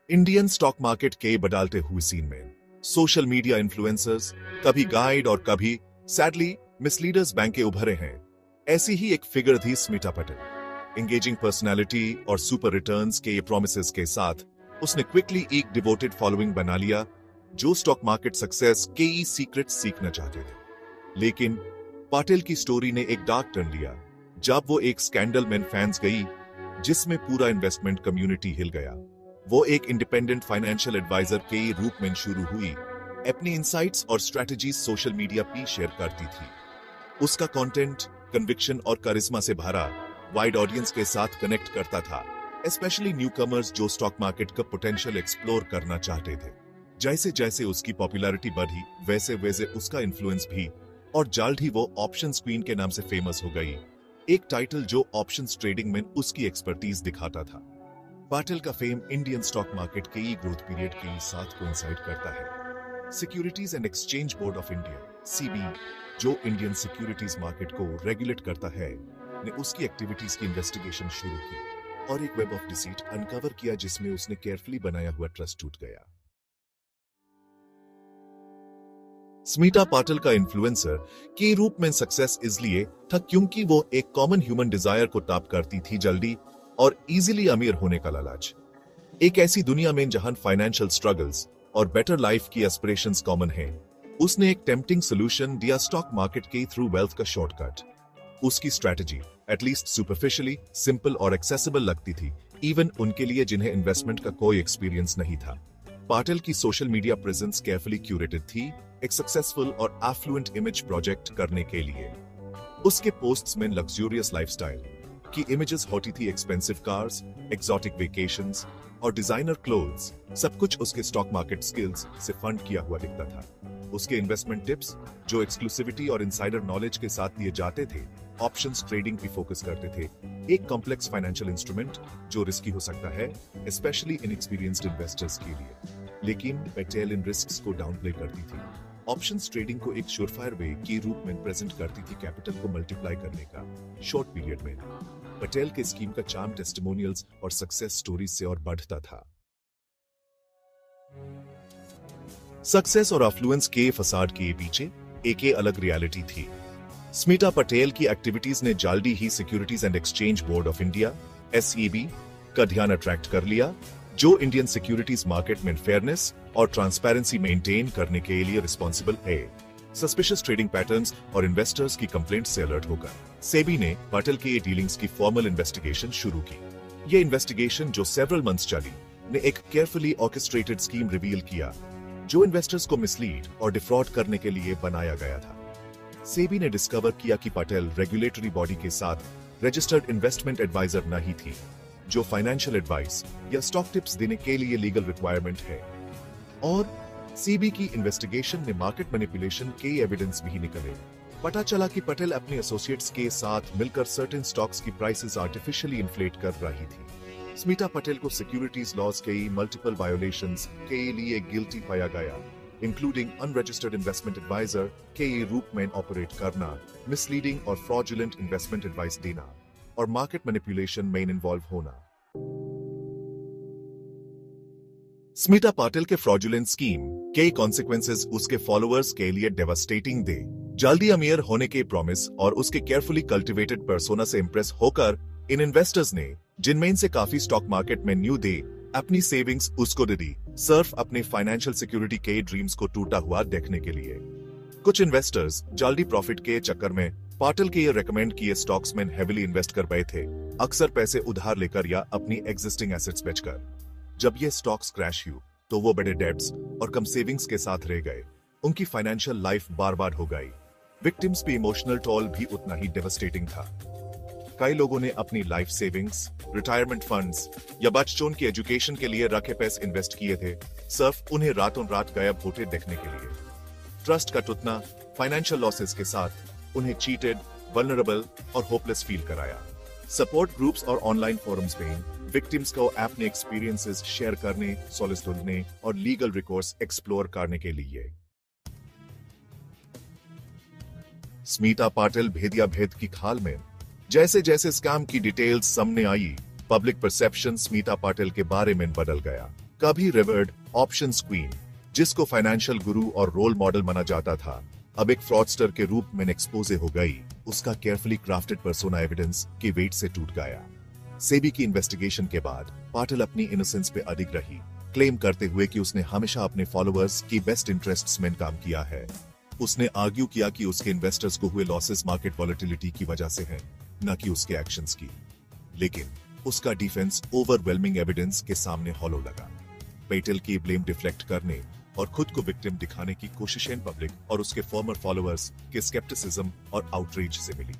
Indian stock market के बदलते हुए सीन में सोशल मीडिया इन्फ्लुएंसर्स कभी गाइड और कभी सैडली मिसलीडर्स बैंक के उभरे हैं। ऐसी ही एक फिगर थी स्मिता पटेल। एंगेजिंग पर्सनालिटी और सुपर रिटर्न्स के ये प्रोमिसेस के साथ उसने क्विकली एक डिवोटेड फॉलोइंग बना लिया जो स्टॉक मार्केट सक्सेस के सीक्रेट सीखना चाहते थे। लेकिन पाटिल की स्टोरी ने एक डार्क टर्न लिया जब वो एक स्कैंडल में फैंस गई जिसमें पूरा इन्वेस्टमेंट कम्युनिटी हिल गया। वो एक इंडिपेंडेंट फाइनेंशियल एडवाइजर के रूप में शुरू हुई, अपनी इनसाइट्स और स्ट्रेटजीज सोशल मीडिया पर शेयर करती थी। उसका कंटेंट कन्विक्शन और करिश्मा से भरा वाइड ऑडियंस के साथ कनेक्ट करता था, स्पेशली न्यूकमर्स जो स्टॉक मार्केट का पोटेंशियल एक्सप्लोर करना चाहते थे। जैसे जैसे उसकी पॉपुलैरिटी बढ़ी वैसे वैसे उसका इन्फ्लुएंस भी, और जल्द ही वो ऑप्शंस क्वीन के नाम से फेमस हो गई, एक टाइटल जो ऑप्शंस ट्रेडिंग में उसकी एक्सपर्टीज दिखाता था। पाटिल का फेम इंडियन स्टॉक मार्केट के ग्रोथ पीरियड के साथ कोइंसाइड करता है। Securities and Exchange Board of India (SEBI), जो इंडियन सिक्योरिटीज मार्केट को रेगुलेट करता है, ने उसकी एक्टिविटीज की इन्वेस्टिगेशन शुरू की और एक वेब ऑफ डिसीट अनकवर किया जिसमें उसने केयरफुली बनाया हुआ ट्रस्ट टूट गया। स्मिता पाटिल का इन्फ्लुएंसर के रूप में सक्सेस इसलिए था क्योंकि वो एक कॉमन ह्यूमन डिजायर को टॉप करती थी, जल्दी और इजीली अमीर होने का लालच। एक ऐसी दुनिया में जहां फाइनेंशियल स्ट्रगल्स और बेटर लाइफ की एस्पिरेशंस कॉमन हैं, उसने एक टेम्पटिंग सोल्यूशन दिया स्टॉक मार्केट के थ्रू वेल्थ का शॉर्टकट। उसकी स्ट्रेटजी एटलीस्ट सुपरफिशियली सिंपल और एक्सेसिबल लगती थी, इवन उनके लिए जिन्हें इन्वेस्टमेंट का कोई एक्सपीरियंस नहीं था। पाटिल की social media presence carefully curated थी, एक सक्सेसफुल और एफ्लुएंट इमेज प्रोजेक्ट करने के लिए। उसके पोस्ट्स में लग्जूरियस लाइफस्टाइल की इमेजेस होती थी, एक्सपेंसिव कार्स, एक्सोटिक वेकेशंस और डिजाइनर क्लोथ्स। सब कुछ उसके स्टॉक मार्केट स्किल्स से फंड किया हुआ दिखता था। उसके इन्वेस्टमेंट टिप्स जो एक्सक्लूसिविटी और इनसाइडर नॉलेज के साथ दिए जाते थे, ऑप्शंस ट्रेडिंग भी फोकस करते थे, एक कॉम्प्लेक्स फाइनेंशियल इंस्ट्रूमेंट जो रिस्की हो सकता है, स्पेशली इनएक्सपीरियंस्ड इन्वेस्टर्स के लिए। लेकिन पटेल इन रिस्क्स को डाउनप्ले करती थी। ऑप्शंस ट्रेडिंग को एक श्योरफायर वे के रूप में प्रेजेंट करती थी, कैपिटल को मल्टीप्लाई करने का शॉर्ट पीरियड में। पटेल के स्कीम का चार्म टेस्टिमोनियल्स और सक्सेस स्टोरीज से और बढ़ता था। सक्सेस और अफ्लुएंस के फसाड के पीछे एक अलग रियलिटी थी। स्मिता पटेल की एक्टिविटीज ने जल्दी ही Securities and Exchange Board of India (SEBI) का ध्यान अट्रैक्ट कर लिया, जो इंडियन सिक्योरिटीज मार्केट में फेयरनेस और ट्रांसपेरेंसी मेंटेन करने के लिए रिस्पॉन्सिबल है। सस्पिशियस ट्रेडिंग पैटर्न्स और इन्वेस्टर्स की कंप्लेंट से अलर्ट होकर सेबी ने पाटिल की डीलिंग्स की फॉर्मल इन्वेस्टिगेशन शुरू की। यह इन्वेस्टिगेशन जो सेवरल मंथ्स चली ने एक केयरफुली ऑर्केस्ट्रेटेड स्कीम रिवील किया जो इन्वेस्टर्स को मिसलीड और डिफ्रॉड करने के लिए बनाया गया था। सेबी ने डिस्कवर किया कि पाटिल रेगुलेटरी बॉडी के साथ रजिस्टर्ड इन्वेस्टमेंट एडवाइजर नहीं थी, जो फाइनेंशियल एडवाइस या स्टॉक टिप्स देने के लिए लीगल रिक्वायरमेंट है। और सेबी की इन्वेस्टिगेशन ने मार्केट मैनिपुलेशन के एविडेंस भी निकले। पता चला कि पटेल अपने एसोसिएट्स के साथ मिलकर सर्टेन स्टॉक्स की प्राइसेस आर्टिफिशियली इन्फ्लेट कर रही थी। स्मिता पटेल को सिक्योरिटीज लॉज के मल्टीपल वायोलेशंस के लिए गिल्टी पाया गया, इंक्लूडिंग अनरजिस्टर्ड इन्वेस्टमेंट एडवाइजर के रूप में ऑपरेट करना, मिसलीडिंग और फ्रॉडुलेंट इन्वेस्टमेंट एडवाइस देना और मार्केट मैनिपुलेशन में इन्वॉल्व होना। स्मिता पाटिल के फ्रॉडुलेंट स्कीम के कॉन्सिक्वेंसेस उसके फॉलोअर्स के लिए डेवास्टेटिंग थे। जल्दी अमीर होने के प्रॉमिस और उसके केयरफुली कल्टिवेटेड पर्सोना से इंप्रेस होकर इन इन्वेस्टर्स ने, जिनमें से काफी स्टॉक मार्केट में न्यू दे, अपनी सेविंग्स उसको दे दी, सिर्फ अपने फाइनेंशियल सिक्योरिटी के ड्रीम्स को टूटा हुआ देखने के लिए। कुछ इन्वेस्टर्स जल्दी प्रॉफिट के चक्कर में पाटिल के रेकमेंड किए स्टॉक्स में हेविली इन्वेस्ट कर गए थे, अक्सर पैसे उधार लेकर या अपनी एग्जिस्टिंग एसेट्स बेचकर। जब ये स्टॉक्स क्रैश हुए तो वो बड़े डेट्स और कम सेविंग्स के साथ रह गए। उनकी फाइनेंशियल लाइफ बर्बाद हो गई। विक्टिम्स पे इमोशनल टॉल भी उतना ही डेवास्टेटिंग था। कई लोगों ने अपनी लाइफ सेविंग्स, रिटायरमेंट फंड्स या बच्चों की एजुकेशन के लिए रखे पैसे इन्वेस्ट किए थे, सिर्फ उन्हें रातों रात गायब होते देखने के लिए। ट्रस्ट का टूटना, फाइनेंशियल लॉसेस के साथ उन्हें चीटेड, वल्नरेबल और होपलेस फील कराया। सपोर्ट ग्रुप्स और ऑनलाइन फोरम्स में विक्टिम्स को अपने एक्सपीरियंसेस शेयर करने, सॉलिस ढूंढने और लीगल रिकोर्स एक्सप्लोर करने के लिए। स्मिता पाटिल भेदिया भेद की खाल में जैसे जैसे स्कैम की डिटेल्स सामने आई, पब्लिक परसेप्शन स्मिता पाटिल के बारे में बदल गया। कभी रिवर्ड ऑप्शंस क्वीन, जिसको फाइनेंशियल गुरु और रोल मॉडल माना जाता था, अब एक फ्रॉडस्टर के रूप में एक्सपोजे हो गई। उसका केयरफुली क्राफ्टेड पर्सोना एविडेंस के वेट से टूट गया। सेबी की इन्वेस्टिगेशन के बाद पाटिल अपनी इनोसेंस पे अडिग रही, क्लेम करते हुए कि उसने हमेशा अपने फॉलोअर्स की बेस्ट इंटरेस्ट्स में काम किया है। उसने आर्ग्यू किया कि उसके इन्वेस्टर्स को हुए लॉसेस मार्केट वॉलेटिलिटी की वजह से हैं, न कि उसके एक्शंस की। लेकिन उसका डिफेंस ओवरवेलमिंग एविडेंस के सामने हॉलो लगा। पेटेल की ब्लेम डिफ्लेक्ट करने और खुद को विक्टिम दिखाने की कोशिशें पब्लिक और उसके फॉर्मर फॉलोअर्स के स्केप्टिसिज्म और आउटरीच से मिली।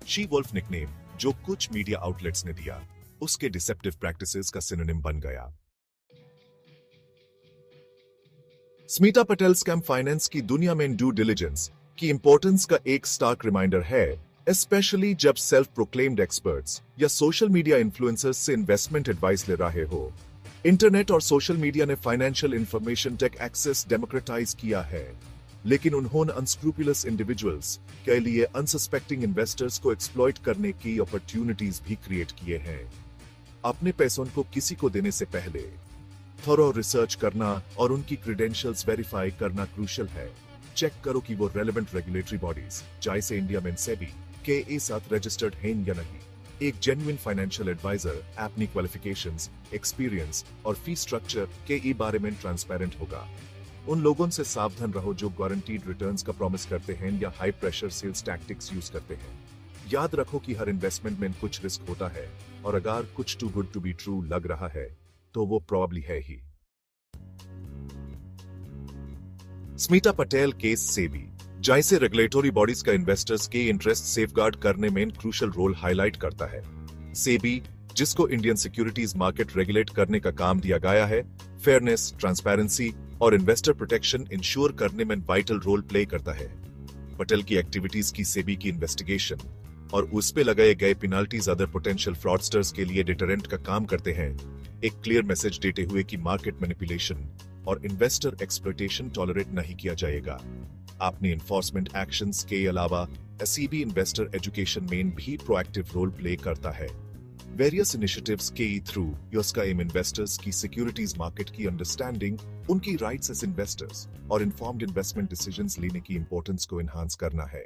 शी वुल्फ निकनेम जो कुछ मीडिया आउटलेट्स ने दिया, उसके डिसेप्टिव प्रैक्टिसेस का सिनोनिम बन गया। स्मिता पटेल स्कैम फाइनेंस की दुनिया में ड्यू डिलिजेंस की इंपॉर्टेंस का एक स्टार्क रिमाइंडर है, स्पेशली जब सेल्फ प्रोक्लेम्ड एक्सपर्ट्स या सोशल मीडिया इन्फ्लुएंसर्स से इन्वेस्टमेंट एडवाइस ले रहे हो। इंटरनेट और सोशल मीडिया ने फाइनेंशियल इंफॉर्मेशन टेक एक्सेस डेमोक्रेटाइज किया है, लेकिन उन्होंने अनस्क्रूपुलस इंडिविजुअल्स के लिए अनसस्पेक्टिंग इन्वेस्टर्स को एक्सप्लॉइट करने की अपॉर्चुनिटीज भी क्रिएट किए हैं। अपने पैसों को किसी को देने से पहले थोरो रिसर्च करना और उनकी क्रेडेंशियल्स वेरीफाई करना क्रूशियल है। चेक करो कि वो रेलेवेंट रेगुलेटरी बॉडीज जैसे इंडिया में सेबी के साथ रजिस्टर्ड हैं या नहीं। एक जेन्युइन फाइनेंशियल एडवाइजर अपनी क्वालिफिकेशंस, एक्सपीरियंस और फी स्ट्रक्चर के बारे में ट्रांसपेरेंट होगा। उन लोगों से सावधान रहो जो गारंटीड रिटर्न्स का प्रॉमिस करते हैं या high pressure sales tactics use करते हैं। याद रखो कि हर इन्वेस्टमेंट में कुछ रिस्क होता है, और अगर कुछ too good to be true लग रहा है तो वो प्रॉब्ली है ही। स्मिता पटेल केस सेबी जैसे रेगुलेटरी बॉडीज का इन्वेस्टर्स के इंटरेस्ट सेफगार्ड करने में क्रूशियल रोल हाईलाइट करता है। सेबी, जिसको इंडियन सिक्योरिटीज मार्केट रेगुलेट करने का काम दिया गया है, फेयरनेस, ट्रांसपेरेंसी और इन्वेस्टर प्रोटेक्शन इंश्योर करने में वाइटल रोल प्ले करता है। पटेल की एक्टिविटीज की सेबी की इन्वेस्टिगेशन और उस पे लगाए गए पेनाल्टीज अदर पोटेंशियल फ्रॉडस्टर्स के लिए डिटरेंट का काम करते हैं, एक क्लियर मैसेज देते हुए कि मार्केट मैनिपुलेशन और इन्वेस्टर एक्सप्लॉयटेशन टॉलरेट नहीं किया जाएगा। अपने इन्फोर्समेंट एक्शंस के अलावा सेबी इन्वेस्टर एजुकेशन में भी प्रोएक्टिव रोल प्ले करता है। वेरियस इनिशिएटिव्स के थ्रू इसका एम इन्वेस्टर्स की सिक्योरिटीज मार्केट की अंडरस्टैंडिंग, उनकी राइट्स एज इन्वेस्टर्स और इन्फॉर्म्ड इन्वेस्टमेंट डिसीजंस लेने की इंपॉर्टेंस को एनहांस करना है।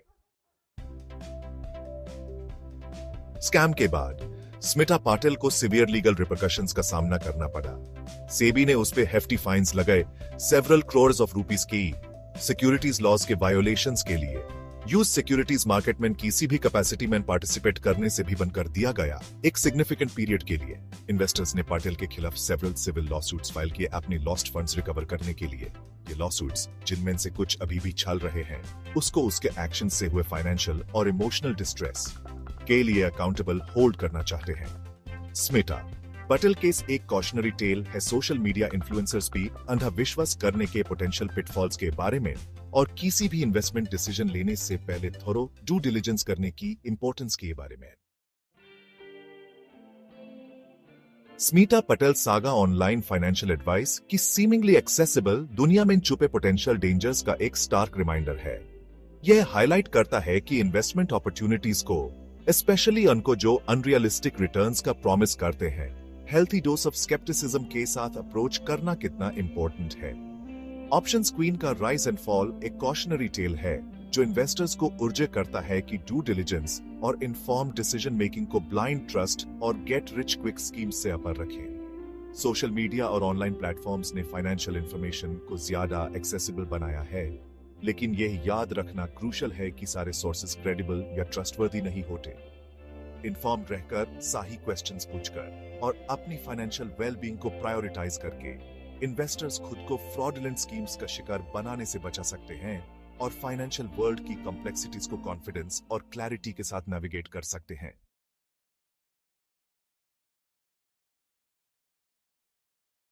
स्कैम के बाद स्मिता पाटिल को सीवियर लीगल रिपरकशंस का सामना करना पड़ा। सेबी ने उस पे हेफ्टी फाइन्स लगाए, सेवरल करोर्स ऑफ रुपीस की सिक्योरिटीज लॉज के वायोलेशंस के लिए यूज सिक्योरिटीज मार्केट में किसी भी कैपेसिटी में पार्टिसिपेट करने से भी बंद कर दिया गया। एक सिग्निफिकेंट पीरियड के लिए इन्वेस्टर्स ने पाटिल के खिलाफ सेवरल सिविल लॉसूट्स फाइल किए अपने लॉस्ट फंड्स रिकवर करने के लिए। ये लॉसूट्स, जिनमें से कुछ अभी भी चल रहे हैं, उसको उसके एक्शन से हुए फाइनेंशियल और इमोशनल डिस्ट्रेस के लिए अकाउंटेबल होल्ड करना चाहते हैं। स्मिता पटेल केस एक कॉशनरी टेल है सोशल मीडिया इन्फ्लुएंसर्स भी अंधा विश्वास करने के पोटेंशियल पिटफॉल्स के बारे में और किसी भी इन्वेस्टमेंट डिसीजन लेने से पहले थोरो ड्यू डिलिजेंस करने की इंपॉर्टेंस के बारे में। Smita Patel saga online financial advice की सीमिंगली एक्सेसिबल दुनिया में छुपे पोटेंशियल डेंजर्स का एक स्टार्क रिमाइंडर है। यह हाईलाइट करता है कि इन्वेस्टमेंट अपॉर्चुनिटीज को, स्पेशली उनको जो अनरियलिस्टिक रिटर्न्स का प्रॉमिस करते हैं, हेल्थी डोज ऑफ स्केप्टिसिज्म के साथ अप्रोच करना कितना इंपॉर्टेंट है। ऑप्शंस क्वीन का राइज एंड फॉल एक कॉशनरी टेल है जो इन्वेस्टर्स को उर्जे करता है कि ड्यू डिलिजेंस और इन्फॉर्म्ड डिसीजन मेकिंग को ब्लाइंड ट्रस्ट और गेट रिच क्विक स्कीम्स से अपर रखें। सोशल मीडिया और ऑनलाइन प्लेटफॉर्म्स ने फाइनेंशियल इंफॉर्मेशन को ज्यादा एक्सेसिबल बनाया है, लेकिन यह याद रखना क्रूशियल है कि सारे सोर्सेज क्रेडिबल या ट्रस्टवर्दी नहीं होते। इन्फॉर्म्ड रहकर, सही क्वेश्चंस पूछकर और अपनी फाइनेंशियल वेलबींग को प्रायोरिटाइज करके इन्वेस्टर्स खुद को फ्रॉडुलेंट स्कीम्स का शिकार बनाने से बचा सकते हैं और फाइनेंशियल वर्ल्ड की कॉम्प्लेक्सिटीज को कॉन्फिडेंस और क्लैरिटी के साथ नेविगेट कर सकते हैं।